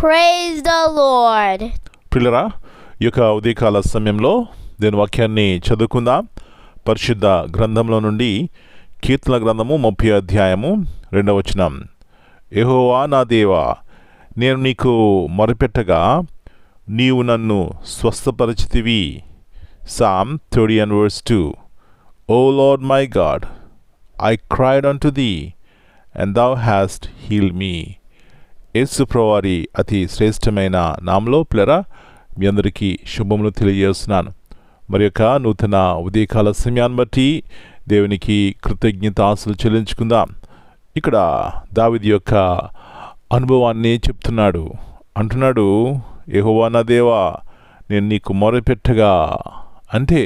Praise the Lord. ప్రియులరా, ఈ యొక్క ఉదయకాల సమయంలో దేని వాక్యాన్ని చదువుకుందాం. పరిశుద్ధ గ్రంథంలో నుండి కీర్తన గ్రంథము 30 అధ్యాయము 2వ వచనం. యెహోవా నా దేవా, నేను నీకు మొరపెట్టగా నీవు నన్ను స్వస్థపరచితివి. Psalm 30:2. O Lord my God, I cried unto thee, and thou hast healed me. యేసు ప్రభువారి అతి శ్రేష్టమైన నామములో ప్రియులారా, మీ అందరికీ శుభములు తెలియజేస్తున్నాను. మరి యొక్క నూతన ఉదయకాల సమయాన్ని బట్టి దేవునికి కృతజ్ఞతాస్తులు చెల్లించుకుందాం. ఇక్కడ దావీదు యొక్క అనుభవాన్ని చెప్తున్నాడు. అంటున్నాడు, యెహోవా నా దేవా, నేను నీకు మొరపెట్టగా. అంటే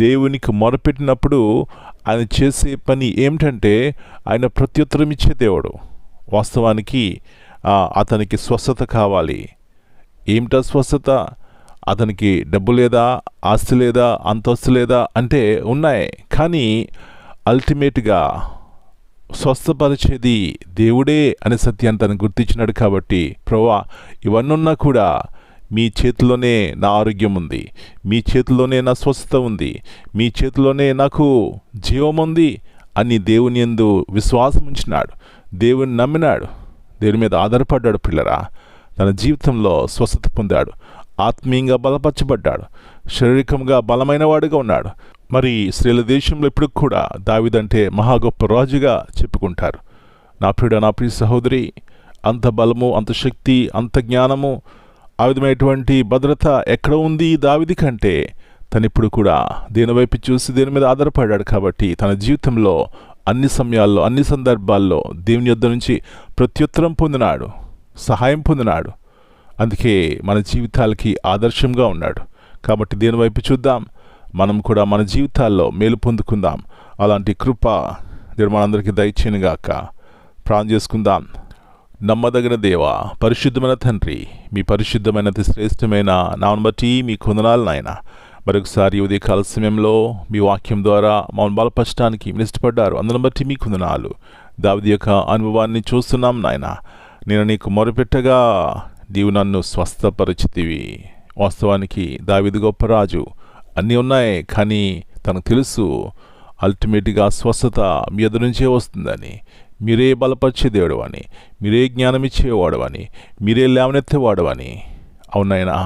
దేవునికి మొరపెట్టినప్పుడు ఆయన చేసే పని ఏమిటంటే ఆయన ప్రత్యుత్తరం ఇచ్చే దేవుడు. వాస్తవానికి అతనికి స్వస్థత కావాలి. ఏమిటా స్వస్థత? అతనికి డబ్బు లేదా, ఆస్తి లేదా, అంతస్తు లేదా అంటే ఉన్నాయి. కానీ అల్టిమేట్గా స్వస్థపరిచేది దేవుడే అనే సత్యాన్ని తను గుర్తించినాడు. కాబట్టి ప్రభువా, ఇవన్నున్నా కూడా మీ చేతిలోనే నా ఆరోగ్యం ఉంది, మీ చేతిలోనే నా స్వస్థత ఉంది, మీ చేతిలోనే నాకు జీవం ఉంది అని దేవుని యందు విశ్వాసం ఉంచినాడు. దేవుని నమ్మినాడు, దేవుని మీద ఆధారపడ్డాడు. పిల్లరా, తన జీవితంలో స్వస్థత పొందాడు, ఆత్మీయంగా బలపరచబడ్డాడు, శారీరకంగా బలమైన వాడుగా ఉన్నాడు. మరి స్త్రీల దేశంలో ఇప్పుడు కూడా దావీదంటే మహా గొప్ప రాజుగా చెప్పుకుంటారు. నా ప్రియుడ, నా ప్రియ సహోదరి, అంత బలము, అంత శక్తి, అంత జ్ఞానము, ఆ విధమైనటువంటి భద్రత ఎక్కడ ఉంది దావీదు కంటే? తనిప్పుడు కూడా దేని వైపు చూసి దేని మీద ఆధారపడ్డాడు. కాబట్టి తన జీవితంలో అన్ని సమయాల్లో, అన్ని సందర్భాల్లో దేవుని యొద్ద నుంచి ప్రత్యుత్తరం పొందినాడు, సహాయం పొందినాడు. అందుకే మన జీవితాలకి ఆదర్శంగా ఉన్నాడు. కాబట్టి దేని వైపు చూద్దాం, మనం కూడా మన జీవితాల్లో మేలు పొందుకుందాం. అలాంటి కృప దేవుడు మనందరికీ దయచేయనుగాక. ప్రార్థన చేసుకుందాం. నమ్మదగిన దేవా, పరిశుద్ధమైన తండ్రి, మీ పరిశుద్ధమైన శ్రేష్టమైన నామమును బట్టి మీ వందనాలు నాయన. మరొకసారి ఉదయకాల సమయంలో మీ వాక్యం ద్వారా మమ్మల్ని బలపరచడానికి మీరు ఇష్టపడ్డారు. అందును బట్టి మీకు వందనాలు. దావీదు యొక్క అనుభవాన్ని చూస్తున్నాం నాయన. నేను నీకు మొరపెట్టగా నీవు నన్ను స్వస్థపరిచితివి. వాస్తవానికి దావీదు గొప్ప రాజు, అన్నీ ఉన్నాయి. కానీ తనకు తెలుసు అల్టిమేట్గా స్వస్థత మీ ఎదురు నుంచే వస్తుందని. మీరే బలపరిచే దేవుడు అని, మీరే జ్ఞానం ఇచ్చేవాడు అని, మీరే లేవనెత్తేవాడు అని. అవునైనా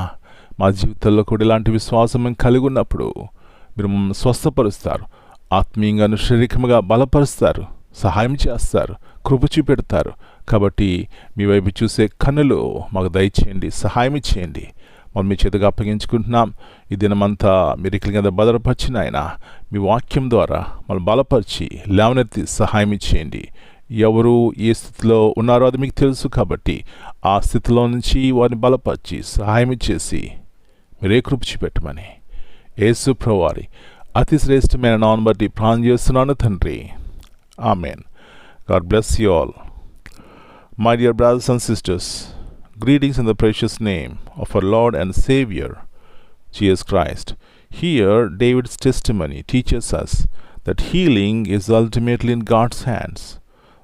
మా జీవితంలో కూడా ఇలాంటి విశ్వాసం మేము కలిగి ఉన్నప్పుడు మీరు మమ్మల్ని స్వస్థపరుస్తారు, ఆత్మీయంగాను శారీరకంగా బలపరుస్తారు, సహాయం చేస్తారు, కృప చూపెడతారు. కాబట్టి మీ వైపు చూసే కన్నులు మాకు దయచేయండి, సహాయం ఇచ్చేయండి. మనం మీ చేతిగా అప్పగించుకుంటున్నాం. ఈ దినమంతా మీరు ఇక్కడి కింద భద్రపరిచిన ఆయన మీ వాక్యం ద్వారా మనం బలపరిచి లేవనెత్తి సహాయం ఇచ్చేయండి. ఎవరు ఏ స్థితిలో ఉన్నారో అది మీకు తెలుసు. కాబట్టి ఆ స్థితిలో నుంచి వారిని బలపరిచి సహాయం ఇచ్చేసి మీరే కృప చూపెట్టమని యేసు ప్రభువారి అతి శ్రేష్టమైన నామమును బట్టి ప్రార్థన చేస్తున్నాను తండ్రి. Amen. God bless you all. My dear brothers and sisters, greetings in the precious name of our Lord and Savior, Jesus Christ. Here, David's testimony teaches us that healing is ultimately in God's hands.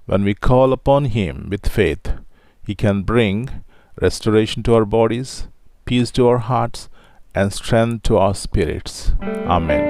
When we call upon Him with faith, He can bring restoration to our bodies, peace to our hearts, and strength to our spirits. Amen.